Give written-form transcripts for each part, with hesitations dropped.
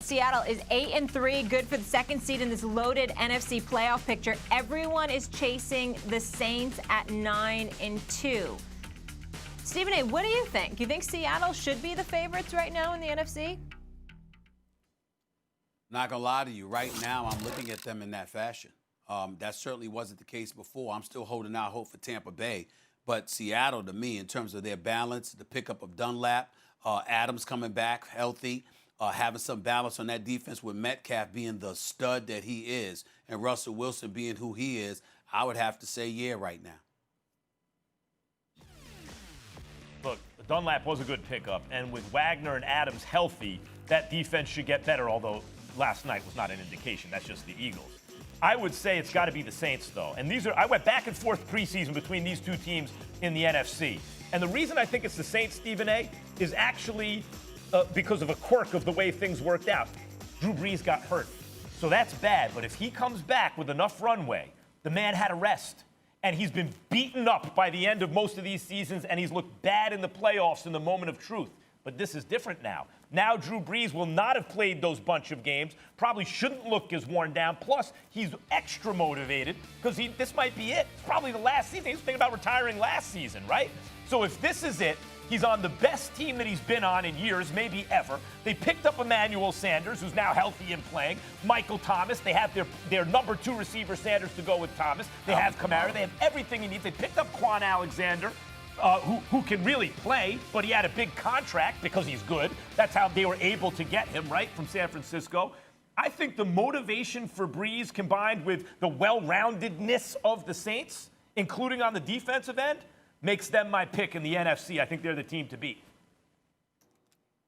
Seattle is 8-3, good for the second seed in this loaded NFC playoff picture. Everyone is chasing the Saints at 9-2. Stephen A., what do you think? Do you think Seattle should be the favorites right now in the NFC? Not going to lie to you. Right now, I'm looking at them in that fashion. That certainly wasn't the case before. I'm still holding out hope for Tampa Bay. But Seattle, to me, in terms of their balance, the pickup of Dunlap, Adams coming back healthy, having some balance on that defense with Metcalf being the stud that he is and Russell Wilson being who he is, I would have to say yeah right now. Look, Dunlap was a good pickup, and with Wagner and Adams healthy, that defense should get better, although last night was not an indication. That's just the Eagles. I would say it's got to be the Saints, though. And I went back and forth preseason between these two teams in the NFC. And the reason I think it's the Saints, Stephen A., is actually because of a quirk of the way things worked out. Drew Brees got hurt. So that's bad. But if he comes back with enough runway, the man had a rest. And he's been beaten up by the end of most of these seasons, and he's looked bad in the playoffs in the moment of truth. But this is different now. Now Drew Brees will not have played those bunch of games, probably shouldn't look as worn down. Plus, he's extra motivated because this might be it. It's probably the last season. He was thinking about retiring last season, right? So if this is it, he's on the best team that he's been on in years, maybe ever. They picked up Emmanuel Sanders, who's now healthy and playing. Michael Thomas. They have their number 2 receiver, Sanders, to go with Thomas. They have Kamara. They have everything he needs. They picked up Quan Alexander. Who can really play, but he had a big contract because he's good. That's how they were able to get him, right, from San Francisco. I think the motivation for Brees combined with the well-roundedness of the Saints, including on the defensive end, makes them my pick in the NFC. I think they're the team to beat.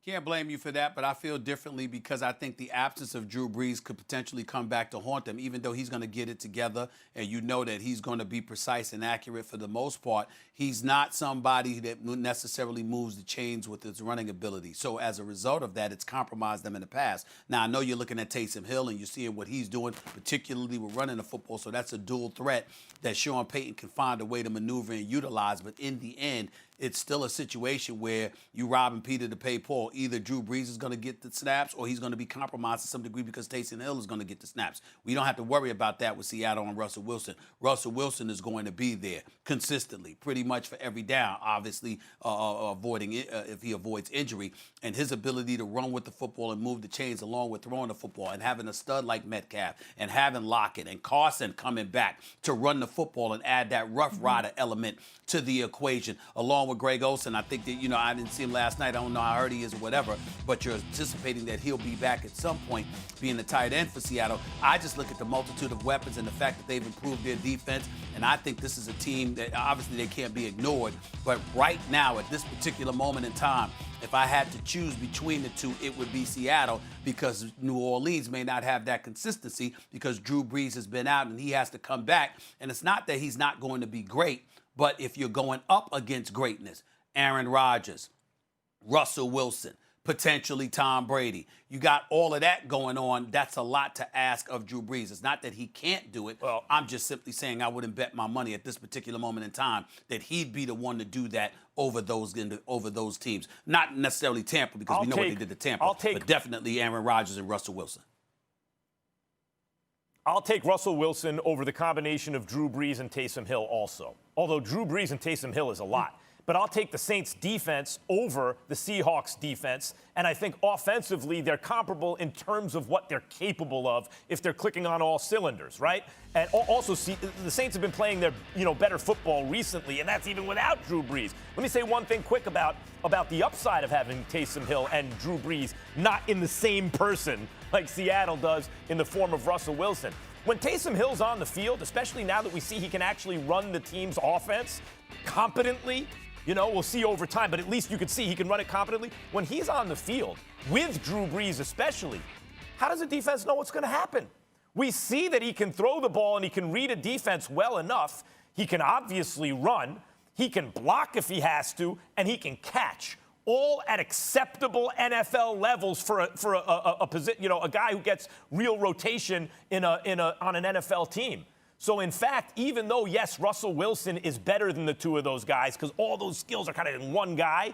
Can't blame you for that, but I feel differently because I think the absence of Drew Brees could potentially come back to haunt them, even though he's going to get it together and you know that he's going to be precise and accurate for the most part. He's not somebody that necessarily moves the chains with his running ability. So as a result of that, it's compromised them in the past. Now, I know you're looking at Taysom Hill and you're seeing what he's doing, particularly with running the football, so that's a dual threat that Sean Payton can find a way to maneuver and utilize. But in the end, it's still a situation where you robbing Peter to pay Paul. Either Drew Brees is going to get the snaps or he's going to be compromised to some degree because Taysom Hill is going to get the snaps. We don't have to worry about that with Seattle and Russell Wilson. Russell Wilson is going to be there consistently, pretty much for every down, obviously avoiding it, if he avoids injury. And his ability to run with the football and move the chains along with throwing the football and having a stud like Metcalf and having Lockett and Carson coming back to run the football and add that Rough Rider element to the equation, along with Greg Olsen. I think that, I didn't see him last night. I don't know how hurt he is or whatever, but you're anticipating that he'll be back at some point being the tight end for Seattle. I just look at the multitude of weapons and the fact that they've improved their defense, and I think this is a team that obviously they can't be ignored. But right now, at this particular moment in time, if I had to choose between the two, it would be Seattle because New Orleans may not have that consistency because Drew Brees has been out and he has to come back. And it's not that he's not going to be great, but if you're going up against greatness, Aaron Rodgers, Russell Wilson, potentially Tom Brady, you got all of that going on. That's a lot to ask of Drew Brees. It's not that he can't do it. Well, I'm just simply saying I wouldn't bet my money at this particular moment in time that he'd be the one to do that over those teams. Not necessarily Tampa because we know what they did to Tampa, but definitely Aaron Rodgers and Russell Wilson. I'll take Russell Wilson over the combination of Drew Brees and Taysom Hill also. Although Drew Brees and Taysom Hill is a lot. But I'll take the Saints defense over the Seahawks defense. And I think offensively, they're comparable in terms of what they're capable of if they're clicking on all cylinders, right? And also, the Saints have been playing their, better football recently, and that's even without Drew Brees. Let me say one thing quick about the upside of having Taysom Hill and Drew Brees not in the same person like Seattle does in the form of Russell Wilson. When Taysom Hill's on the field, especially now that we see he can actually run the team's offense competently, we'll see over time, but at least you can see he can run it competently. When he's on the field, with Drew Brees especially, how does the defense know what's going to happen? We see that he can throw the ball and he can read a defense well enough. He can obviously run. He can block if he has to, and he can catch. All at acceptable NFL levels for a position, a guy who gets real rotation on an NFL team. So, in fact, even though, yes, Russell Wilson is better than the two of those guys because all those skills are kind of in one guy,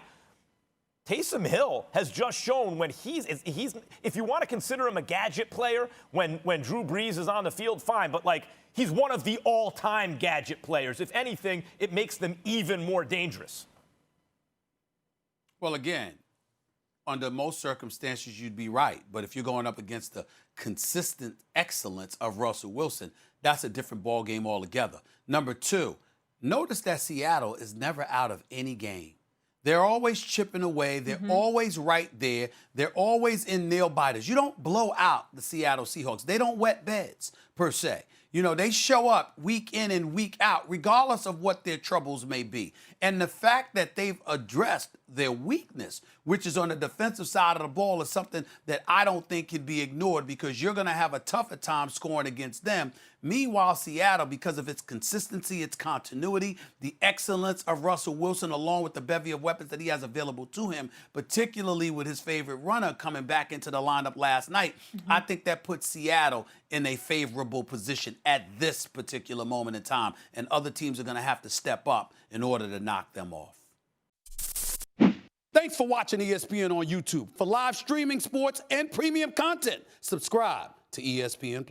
Taysom Hill has just shown when he's if you want to consider him a gadget player when Drew Brees is on the field, fine, but like he's one of the all-time gadget players. If anything, it makes them even more dangerous. Well, again, under most circumstances, you'd be right. But if you're going up against the consistent excellence of Russell Wilson, that's a different ballgame altogether. Number two, notice that Seattle is never out of any game. They're always chipping away. They're always right there. They're always in nail biters. You don't blow out the Seattle Seahawks. They don't wet beds, per se. You know, they show up week in and week out, regardless of what their troubles may be. And the fact that they've addressed their weakness, which is on the defensive side of the ball, is something that I don't think can be ignored, because you're going to have a tougher time scoring against them. Meanwhile, Seattle, because of its consistency, its continuity, the excellence of Russell Wilson, along with the bevy of weapons that he has available to him, particularly with his favorite runner coming back into the lineup last night, I think that puts Seattle in a favorable position at this particular moment in time. And other teams are going to have to step up in order to knock them off. Thanks for watching ESPN on YouTube. For live streaming, sports, and premium content, subscribe to ESPN+.